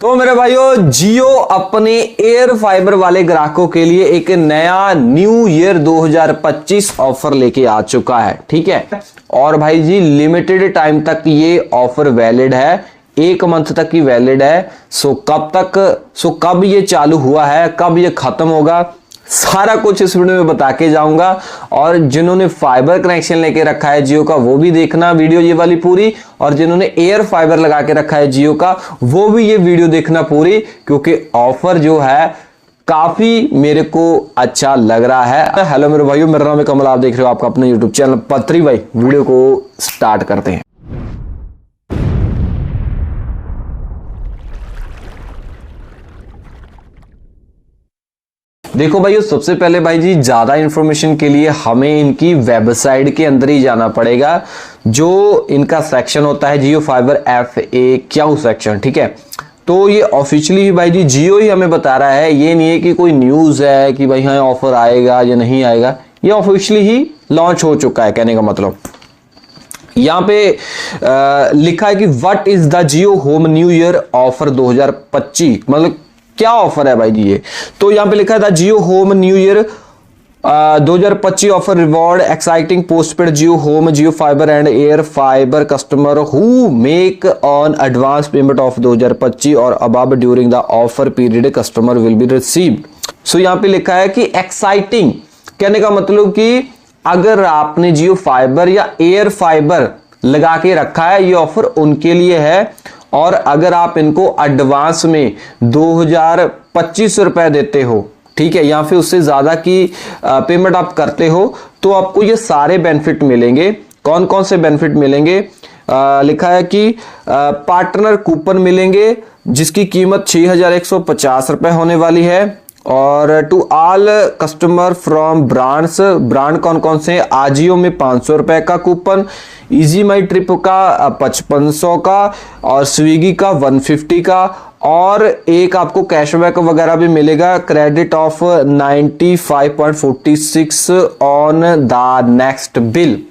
तो मेरे भाइयों, जियो अपने एयर फाइबर वाले ग्राहकों के लिए एक नया न्यू ईयर 2025 ऑफर लेके आ चुका है। ठीक है, और भाई जी लिमिटेड टाइम तक ये ऑफर वैलिड है, 1 मंथ तक की वैलिड है। कब ये चालू हुआ है, कब ये खत्म होगा, सारा कुछ इस वीडियो में बता के जाऊंगा। और जिन्होंने फाइबर कनेक्शन लेके रखा है जियो का वो भी देखना वीडियो ये वाली पूरी, और जिन्होंने एयर फाइबर लगा के रखा है जियो का वो भी ये वीडियो देखना पूरी, क्योंकि ऑफर जो है काफी मेरे को अच्छा लग रहा है। हेलो मेरे भाइयों, मेरा नाम है कमल, आप देख रहे हो आपका अपना यूट्यूब चैनल पत्री भाई। वीडियो को स्टार्ट करते हैं। देखो भाइयों, सबसे पहले भाई जी ज्यादा इंफॉर्मेशन के लिए हमें इनकी वेबसाइट के अंदर ही जाना पड़ेगा, जो इनका सेक्शन होता है जियो फाइबर FAQ सेक्शन। ठीक है, तो ये ऑफिशियली ही भाई जी जियो ही हमें बता रहा है, ये नहीं है कि कोई न्यूज है कि भाई हाँ ऑफर आएगा या नहीं आएगा। ये ऑफिशियली ही लॉन्च हो चुका है। कहने का मतलब यहाँ पे लिखा है कि what is the Jio home new year offer 2025, मतलब क्या ऑफर है भाई जी ये। तो यहां पे लिखा था Jio home new year 2025 offer reward exciting postpaid Jio home Jio fiber and air fiber customer who make on advance payment of 2025 और above during the offer period customer will be received. So यहां पे लिखा है कि एक्साइटिंग, कहने का मतलब कि अगर आपने जियो फाइबर या एयर फाइबर लगा के रखा है ये ऑफर उनके लिए है। और अगर आप इनको एडवांस में 2025 रुपए देते हो, ठीक है, या फिर उससे ज्यादा की पेमेंट आप करते हो, तो आपको ये सारे बेनिफिट मिलेंगे। कौन कौन से बेनिफिट मिलेंगे? लिखा है कि पार्टनर कूपन मिलेंगे जिसकी कीमत 6150 रुपए होने वाली है। और to all customer from brands, brand कौन कौन से? आजियो में 500 रुपए का कूपन, इजी माई ट्रिप का 5500 का, और स्विगी का 150 का, और एक आपको कैशबैक वगैरह भी मिलेगा, credit of 95.46 on the next bill.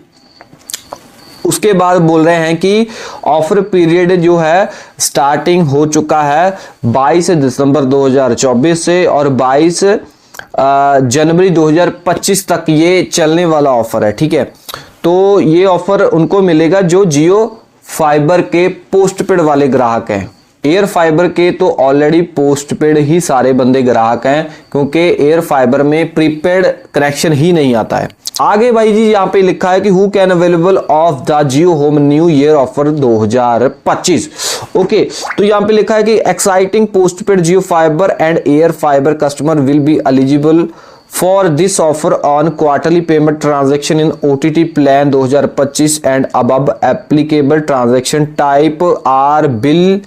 उसके बाद बोल रहे हैं कि ऑफर पीरियड जो है स्टार्टिंग हो चुका है 22 दिसंबर 2024 से, और 22 जनवरी 2025 तक ये चलने वाला ऑफर है। ठीक है, तो ये ऑफर उनको मिलेगा जो जियो फाइबर के पोस्टपेड वाले ग्राहक हैं। एयर फाइबर के तो ऑलरेडी पोस्टपेड ही सारे बंदे ग्राहक हैं, क्योंकि एयर फाइबर में प्रीपेड कनेक्शन ही नहीं आता है। आगे भाई जी यहाँ पे लिखा है कि who can available of the Jio home new year offer 2025। Okay, तो यहाँ पे लिखा है कि exciting postpaid Jio fiber and air fiber customer will be eligible for this offer on quarterly payment transaction in OTT plan 2025 and above applicable transaction type are bill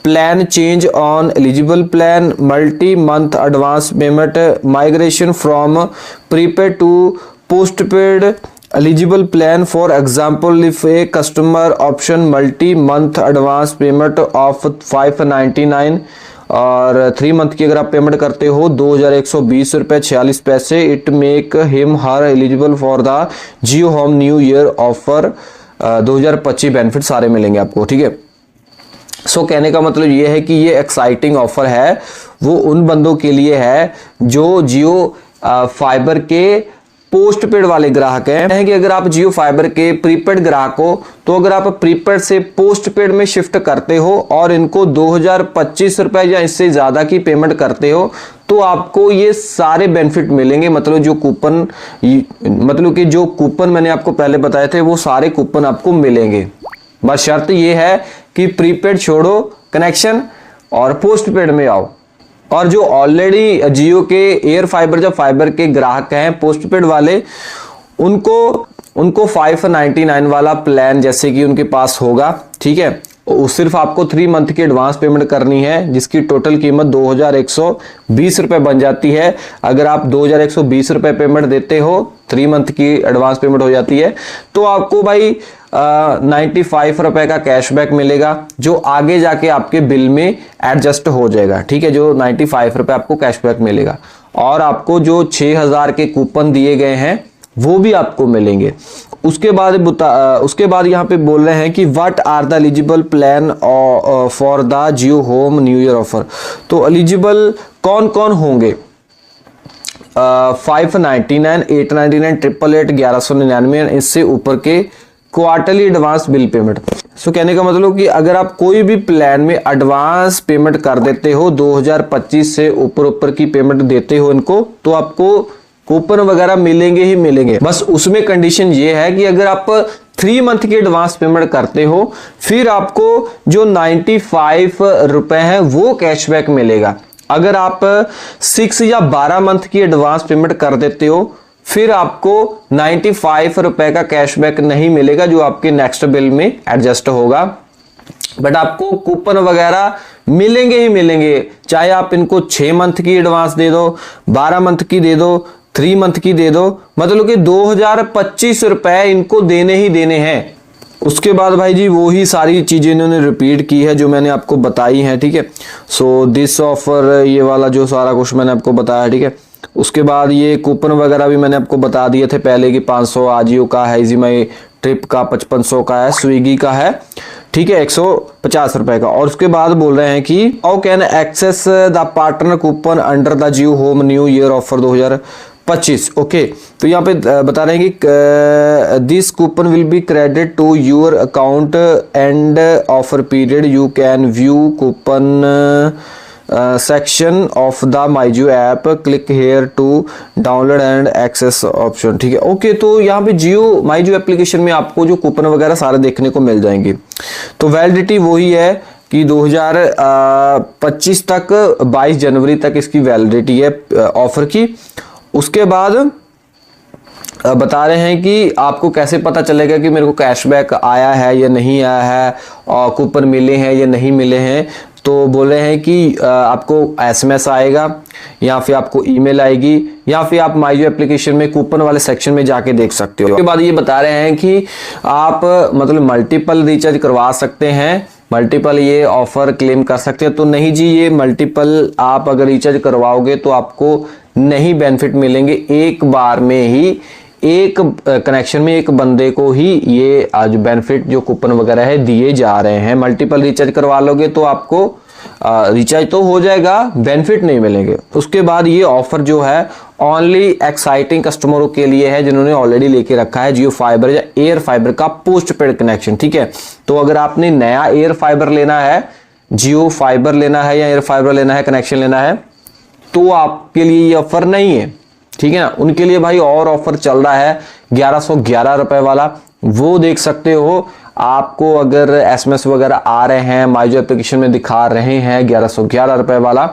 plan change on eligible plan, multi-month advance payment, migration from prepaid to postpaid eligible plan. For example, if a customer option multi-month advance payment of 599 और 3 month की अगर आप payment करते हो 2120 रुपए 46 पैसे, it make him her eligible for the Jio home new year offer 2025 benefit सारे मिलेंगे आपको। ठीक है, सो कहने का मतलब ये है कि ये एक्साइटिंग ऑफर है, वो उन बंदों के लिए है जो जियो फाइबर के पोस्टपेड वाले ग्राहक हैं कि अगर आप जियो फाइबर के प्रीपेड ग्राहक हो, तो अगर आप प्रीपेड से पोस्टपेड में शिफ्ट करते हो और इनको 2025 रुपए या इससे ज्यादा की पेमेंट करते हो, तो आपको ये सारे बेनिफिट मिलेंगे। मतलब जो कूपन मैंने आपको पहले बताए थे वो सारे कूपन आपको मिलेंगे। बस शर्त ये है कि प्रीपेड छोड़ो कनेक्शन और पोस्टपेड में आओ। और जो ऑलरेडी जियो के एयर फाइबर या फाइबर के ग्राहक हैं पोस्टपेड वाले, उनको 599 वाला प्लान जैसे कि उनके पास होगा। ठीक है, सिर्फ आपको 3 मंथ की एडवांस पेमेंट करनी है जिसकी टोटल कीमत 2120 रुपए बन जाती है। अगर आप 2120 रुपए पेमेंट देते हो, 3 मंथ की एडवांस पेमेंट हो जाती है, तो आपको भाई 95 रुपए का कैशबैक मिलेगा, जो आगे जाके आपके बिल में एडजस्ट हो जाएगा। ठीक है, जो 95 रुपए आपको कैशबैक मिलेगा, और आपको जो 6000 के कूपन दिए गए हैं वो भी आपको मिलेंगे। उसके बाद यहाँ पे बोल रहे हैं कि what are the eligible plan for the Jio home new year offer. तो एलिजिबल कौन कौन होंगे? 599, 899, 888, 1199, इससे ऊपर के क्वार्टरली एडवांस बिल पेमेंट। सो कहने का मतलब कि अगर आप कोई भी प्लान में एडवांस पेमेंट कर देते हो, 2025 से ऊपर की पेमेंट देते हो इनको, तो आपको कूपन वगैरह मिलेंगे ही मिलेंगे। बस उसमें कंडीशन ये है कि अगर आप 3 मंथ की एडवांस पेमेंट करते हो, फिर आपको जो 95 रुपए है वो कैशबैक मिलेगा। अगर आप 6 या 12 मंथ की एडवांस पेमेंट कर देते हो, फिर आपको 95 रुपए का कैशबैक नहीं मिलेगा, जो आपके नेक्स्ट बिल में एडजस्ट होगा। बट आपको कूपन वगैरह मिलेंगे ही मिलेंगे, चाहे आप इनको 6 मंथ की एडवांस दे दो, 12 मंथ की दे दो, 3 मंथ की दे दो, मतलब कि 2025 रुपए इनको देने ही देने हैं। उसके बाद भाई जी वही सारी चीजें इन्होंने रिपीट की है जो मैंने आपको बताई है, ठीक है। सो दिस ऑफर, ये वाला जो सारा कुछ मैंने आपको बताया, ठीक है। उसके बाद ये कूपन वगैरह भी मैंने आपको बता दिए थे पहले कि 500 आजियो का है, इजी माई ट्रिप का 5500 का है, स्विगी का है, ठीक है, 150 रुपए का। और उसके बाद बोल रहे हैं कि how can access the partner coupon under the Jio home new year offer 2025। Okay, तो यहाँ पे बता रहे हैं कि this coupon will be credit to your account and offer period, you can view coupon section of the MyJio app, click here to download and access option, ठीक है। Okay, तो यहाँ पे जियो माईजियो एप्लीकेशन में आपको जो कूपन वगैरह सारे देखने को मिल जाएंगे। तो वैलिडिटी वही है कि 2025 तक, 22 जनवरी तक इसकी वैलिडिटी है ऑफर की। उसके बाद बता रहे हैं कि आपको कैसे पता चलेगा कि मेरे को कैशबैक आया है या नहीं आया है, और कूपन मिले हैं या नहीं मिले हैं। तो बोल रहे हैं कि आपको एसएमएस आएगा, या फिर आपको ईमेल आएगी, या फिर आप माईजियो एप्लीकेशन में कूपन वाले सेक्शन में जाके देख सकते हो। उसके बाद ये बता रहे हैं कि आप मतलब मल्टीपल रिचार्ज करवा सकते हैं, मल्टीपल ये ऑफर क्लेम कर सकते हैं। तो नहीं जी, ये मल्टीपल आप अगर रिचार्ज करवाओगे तो आपको नहीं बेनिफिट मिलेंगे, एक बार में ही एक कनेक्शन में एक बंदे को ही ये आज बेनिफिट जो कूपन वगैरह है दिए जा रहे हैं। मल्टीपल रिचार्ज करवा लोगे तो आपको रिचार्ज तो हो जाएगा, बेनिफिट नहीं मिलेंगे। उसके बाद ये ऑफर जो है ओनली एक्साइटिंग कस्टमरों के लिए है जिन्होंने ऑलरेडी लेके रखा है जियो फाइबर या एयर फाइबर का पोस्ट पेड कनेक्शन, ठीक है। तो अगर आपने नया एयर फाइबर लेना है, जियो फाइबर लेना है या एयर फाइबर लेना है, कनेक्शन लेना है, तो आपके लिए ये ऑफर नहीं है, ठीक है ना। उनके लिए भाई और ऑफर चल रहा है 1111 रुपए वाला, वो देख सकते हो। आपको अगर एसएमएस वगैरह आ रहे हैं, माईजियो एप्लीकेशन में दिखा रहे हैं 1111 रुपए वाला,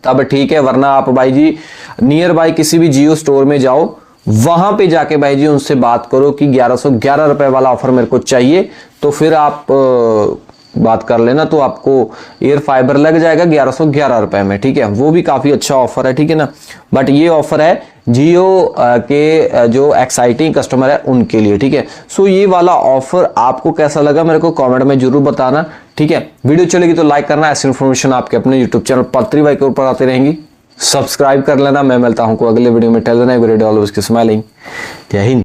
तब ठीक है। वरना आप भाई जी नियर बाय किसी भी जियो स्टोर में जाओ, वहां पे जाके भाई जी उनसे बात करो कि 1111 रुपए वाला ऑफर मेरे को चाहिए, तो फिर आप बात कर लेना, तो आपको एयर फाइबर लग जाएगा 1111 रुपए में, ठीक है। वो भी काफी अच्छा ऑफर है, ठीक है ना। बट ये ऑफर है जियो के जो एक्साइटिंग कस्टमर है उनके लिए, ठीक है। सो ये वाला ऑफर आपको कैसा लगा मेरे को कमेंट में जरूर बताना, ठीक है। वीडियो चलेगी तो लाइक करना, ऐसी इन्फॉर्मेशन आपके अपने यूट्यूब चैनल पत्री भाई के ऊपर आती रहेंगी, सब्सक्राइब कर लेना। मैं मिलता हूं को अगले वीडियो में। टेल देना स्माइलिंग। जय हिंद।